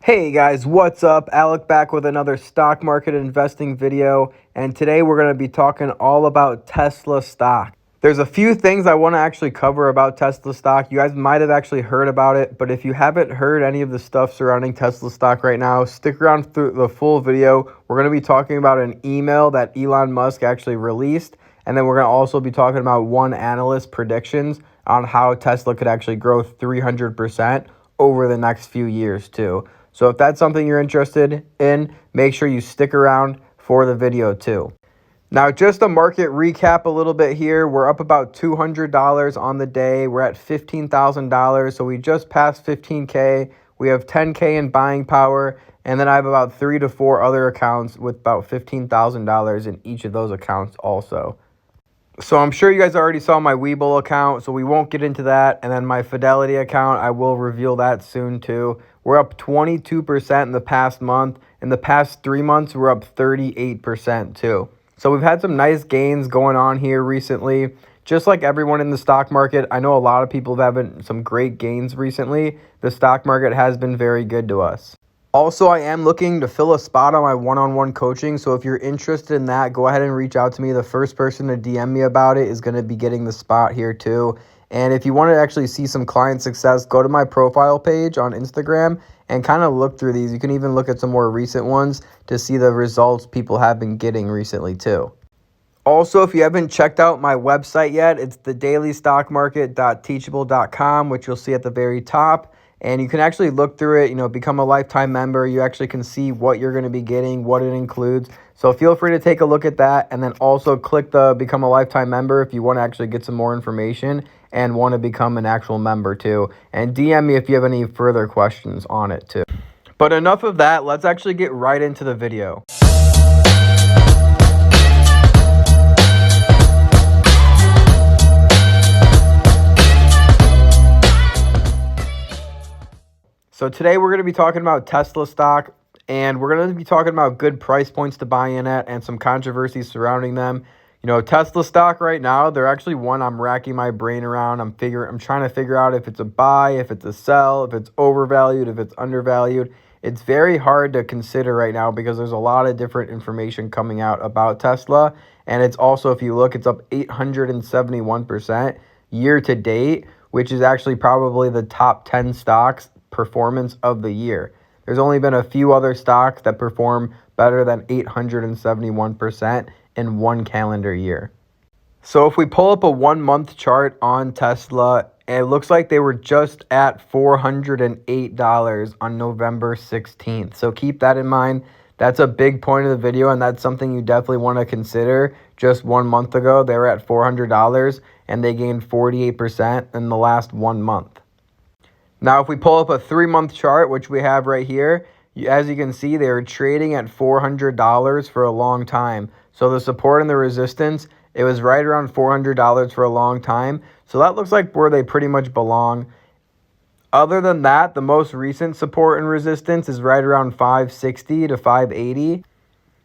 Hey guys, what's up? Alec back with another stock market investing video, and today we're going to be talking all about Tesla stock. There's a few things I want to actually cover about Tesla stock. You guys might have actually heard about it, but if you haven't heard any of the stuff surrounding Tesla stock right now, stick around through the full video. We're going to be talking about an email that Elon Musk actually released, and then we're going to also be talking about one analyst's predictions on how Tesla could actually grow 300% over the next few years too. So if that's something you're interested in, make sure you stick around for the video too. Now, just a market recap a little bit here. We're up about $200 on the day. We're at $15,000. So we just passed 15K. We have 10K in buying power. And then I have about 3 to 4 other accounts with about $15,000 in each of those accounts also. So I'm sure you guys already saw my Webull account, so we won't get into that. And then my Fidelity account, I will reveal that soon too. We're up 22% in the past month. In the past 3 months, we're up 38% too. So we've had some nice gains going on here recently. Just like everyone in the stock market, I know a lot of people have had some great gains recently. The stock market has been very good to us. Also, I am looking to fill a spot on my one-on-one coaching, so if you're interested in that, go ahead and reach out to me. The first person to DM me about it is going to be getting the spot here too. And if you want to actually see some client success, go to my profile page on Instagram and kind of look through these. You can even look at some more recent ones to see the results people have been getting recently too. Also, if you haven't checked out my website yet, it's thedailystockmarket.teachable.com, which you'll see at the very top. And you can actually look through it, become a lifetime member. You actually can see what you're going to be getting, what it includes. So feel free to take a look at that. And then also click the become a lifetime member if you want to actually get some more information and want to become an actual member too. And DM me if you have any further questions on it too. But enough of that. Let's actually get right into the video. So today we're going to be talking about Tesla stock, and we're going to be talking about good price points to buy in at and some controversies surrounding them. Tesla stock right now, they're actually one I'm racking my brain around. I'm trying to figure out if it's a buy, if it's a sell, if it's overvalued, if it's undervalued. It's very hard to consider right now because there's a lot of different information coming out about Tesla. And it's also, if you look, it's up 871% year to date, which is actually probably the top 10 stocks performance of the year. There's only been a few other stocks that perform better than 871% in one calendar year. So if we pull up a 1 month chart on Tesla, it looks like they were just at $408 on November 16th. So keep that in mind. That's a big point of the video, and that's something you definitely want to consider. Just 1 month ago, they were at $400 and they gained 48% in the last 1 month. Now, if we pull up a 3 month chart, which we have right here, as you can see, they were trading at $400 for a long time. So the support and the resistance, it was right around $400 for a long time. So that looks like where they pretty much belong. Other than that, the most recent support and resistance is right around $560 to $580.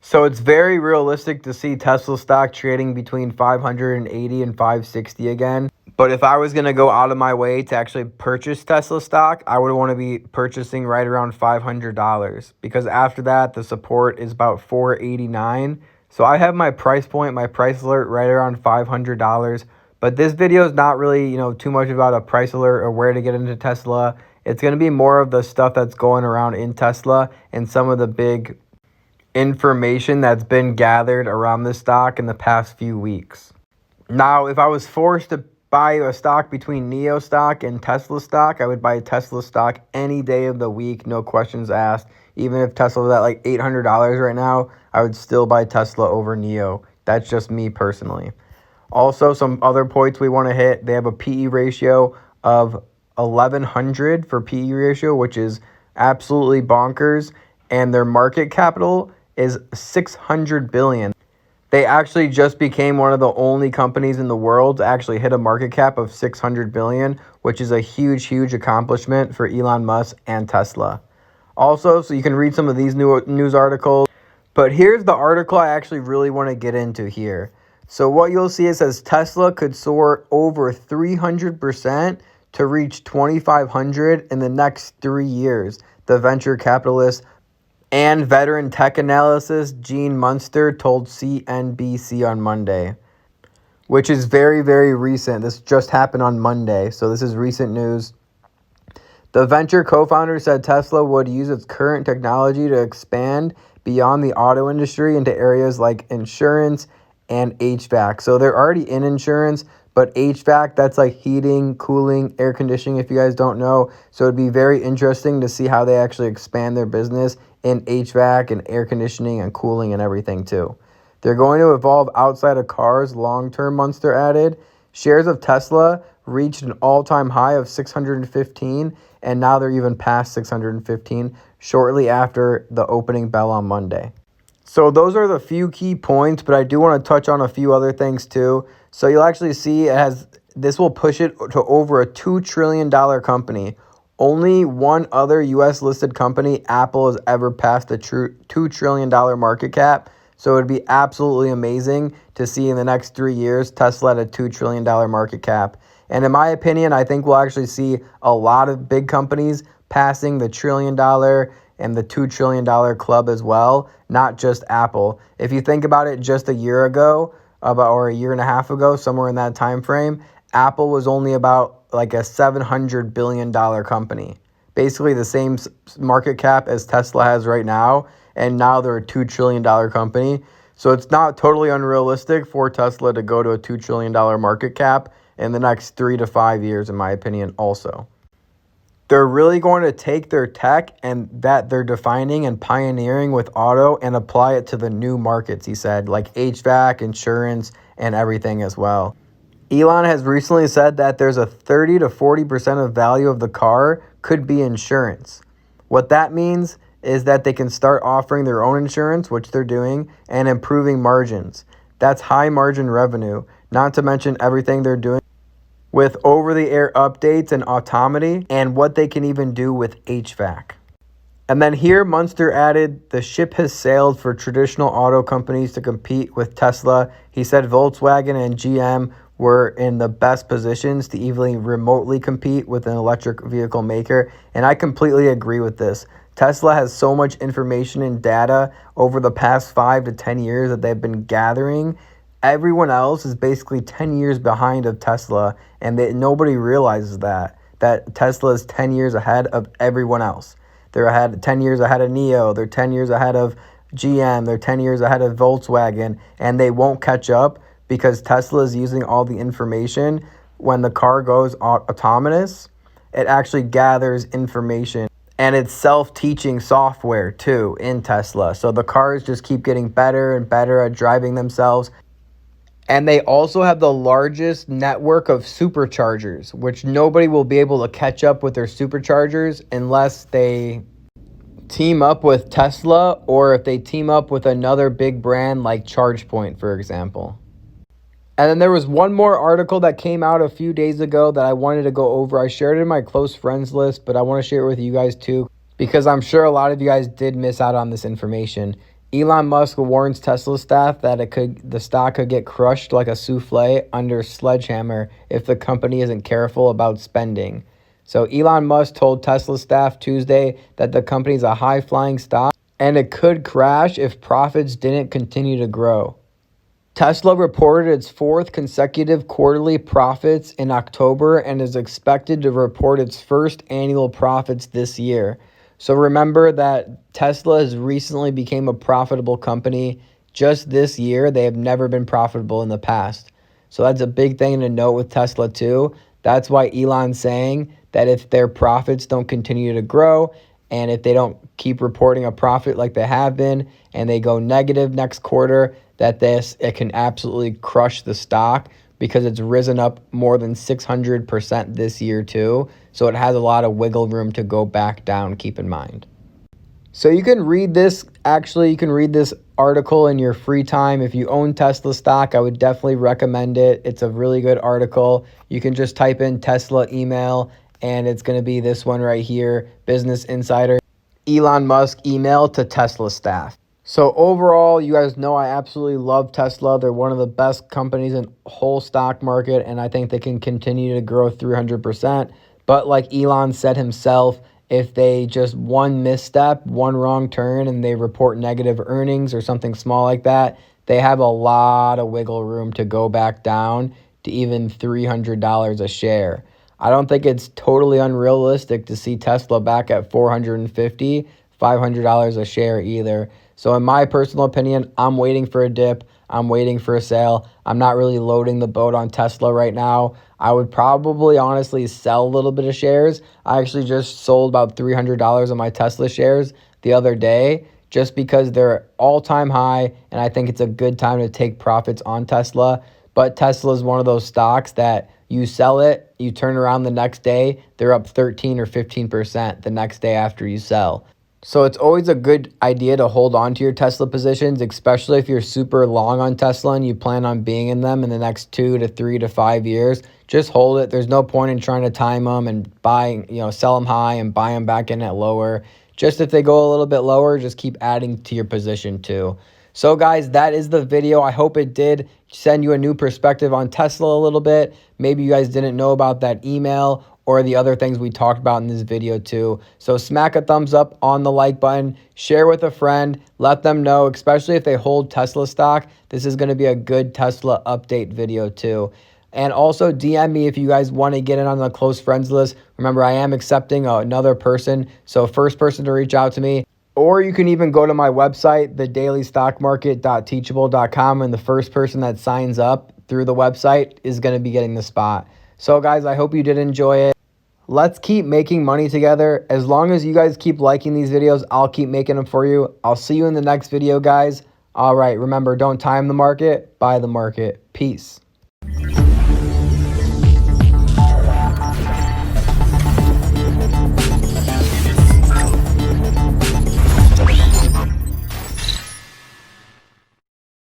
So it's very realistic to see Tesla stock trading between $580 and $560 again. But if I was going to go out of my way to actually purchase Tesla stock, I would want to be purchasing right around $500 because after that, the support is about $489. So I have my price point, my price alert right around $500. But this video is not really, too much about a price alert or where to get into Tesla. It's going to be more of the stuff that's going around in Tesla and some of the big information that's been gathered around this stock in the past few weeks. Now, if I was forced to buy a stock between NIO stock and Tesla stock, I would buy Tesla stock any day of the week, no questions asked. Even if Tesla was at like $800 right now, I would still buy Tesla over NIO. That's just me personally. Also, some other points we want to hit. They have a PE ratio of 1100 for PE ratio, which is absolutely bonkers. And their market capital is $600 billion. They actually just became one of the only companies in the world to actually hit a market cap of $600 billion, which is a huge, huge accomplishment for Elon Musk and Tesla. Also, so you can read some of these news articles. But here's the article I actually really want to get into here. So what you'll see, it says Tesla could soar over 300% to reach 2,500 in the next 3 years. the venture capitalist and veteran tech analyst Gene Munster told CNBC on Monday, which is very, very recent. This just happened on Monday, so this is recent news. The venture co-founder said Tesla would use its current technology to expand beyond the auto industry into areas like insurance and HVAC. So they're already in insurance, but HVAC, that's like heating, cooling, air conditioning, if you guys don't know. So it'd be very interesting to see how they actually expand their business in HVAC and air conditioning and cooling and everything too. They're going to evolve outside of cars long-term, Munster added. Shares of Tesla reached an all-time high of 615, and now they're even past 615 shortly after the opening bell on Monday. So those are the few key points, but I do want to touch on a few other things too. So you'll actually see this will push it to over a $2 trillion company. Only one other U.S. listed company, Apple, has ever passed a $2 trillion market cap. So it would be absolutely amazing to see in the next 3 years Tesla at a $2 trillion market cap. And in my opinion, I think we'll actually see a lot of big companies passing the $1 trillion and the $2 trillion club as well, not just Apple. If you think about it, just a year ago, or a year and a half ago, somewhere in that time frame, Apple was only about like a $700 billion company. Basically the same market cap as Tesla has right now, and now they're a $2 trillion company. So it's not totally unrealistic for Tesla to go to a $2 trillion market cap in the next 3 to 5 years, in my opinion, also. They're really going to take their tech and that they're defining and pioneering with auto and apply it to the new markets, he said, like HVAC, insurance, and everything as well. Elon has recently said that there's a 30 to 40% of value of the car could be insurance. What that means is that they can start offering their own insurance, which they're doing, and improving margins. That's high margin revenue, not to mention everything they're doing with over-the-air updates and autonomy, and what they can even do with HVAC. And then here, Munster added, the ship has sailed for traditional auto companies to compete with Tesla. He said Volkswagen and GM were in the best positions to even remotely compete with an electric vehicle maker, and I completely agree with this. Tesla has so much information and data over the past 5 to 10 years that they've been gathering. Everyone else is basically 10 years behind of Tesla, and nobody realizes that Tesla is 10 years ahead of everyone else. They're 10 years ahead of NIO, they're 10 years ahead of GM, they're 10 years ahead of Volkswagen, and they won't catch up because Tesla is using all the information. When the car goes autonomous, it actually gathers information. And it's self-teaching software too in Tesla. So the cars just keep getting better and better at driving themselves. And they also have the largest network of superchargers, which nobody will be able to catch up with their superchargers unless they team up with Tesla or if they team up with another big brand like ChargePoint, for example. And then there was one more article that came out a few days ago that I wanted to go over. I shared it in my close friends list, but I want to share it with you guys too, because I'm sure a lot of you guys did miss out on this information. Elon Musk warns Tesla staff that the stock could get crushed like a souffle under sledgehammer if the company isn't careful about spending. So Elon Musk told Tesla staff Tuesday that the company's a high-flying stock and it could crash if profits didn't continue to grow. Tesla reported its fourth consecutive quarterly profits in October and is expected to report its first annual profits this year. So remember that Tesla has recently become a profitable company just this year. They have never been profitable in the past. So that's a big thing to note with Tesla too. That's why Elon's saying that if their profits don't continue to grow and if they don't keep reporting a profit like they have been and they go negative next quarter, that it can absolutely crush the stock because it's risen up more than 600% this year too. So it has a lot of wiggle room to go back down, keep in mind. So you can read this article in your free time. If you own Tesla stock, I would definitely recommend it. It's a really good article. You can just type in Tesla email and it's going to be this one right here, Business Insider, Elon Musk email to Tesla staff. So overall, you guys know I absolutely love Tesla. They're one of the best companies in the whole stock market, and I think they can continue to grow 300%. But like Elon said himself, if they just one misstep, one wrong turn, and they report negative earnings or something small like that, they have a lot of wiggle room to go back down to even $300 a share. I don't think it's totally unrealistic to see Tesla back at $450, $500 a share either. So in my personal opinion, I'm waiting for a dip. I'm waiting for a sale. I'm not really loading the boat on Tesla right now. I would probably honestly sell a little bit of shares. I actually just sold about $300 of my Tesla shares the other day just because they're all-time high, and I think it's a good time to take profits on Tesla. But Tesla is one of those stocks that you sell it, you turn around the next day, they're up 13 or 15% the next day after you sell. So it's always a good idea to hold on to your Tesla positions, especially if you're super long on Tesla and you plan on being in them in the next 2 to 3 to 5 years. Just hold it. There's no point in trying to time them and sell them high and buy them back in at lower. Just if they go a little bit lower, just keep adding to your position too. So guys, that is the video. I hope it did send you a new perspective on Tesla a little bit. Maybe you guys didn't know about that email or the other things we talked about in this video too. So smack a thumbs up on the like button, share with a friend, let them know, especially if they hold Tesla stock. This is going to be a good Tesla update video too. And also DM me if you guys want to get in on the close friends list. Remember, I am accepting another person. So first person to reach out to me. Or you can even go to my website, thedailystockmarket.teachable.com, and the first person that signs up through the website is going to be getting the spot. So guys, I hope you did enjoy it. Let's keep making money together. As long as you guys keep liking these videos, I'll keep making them for you. I'll see you in the next video, guys. All right, remember, don't time the market, buy the market. Peace.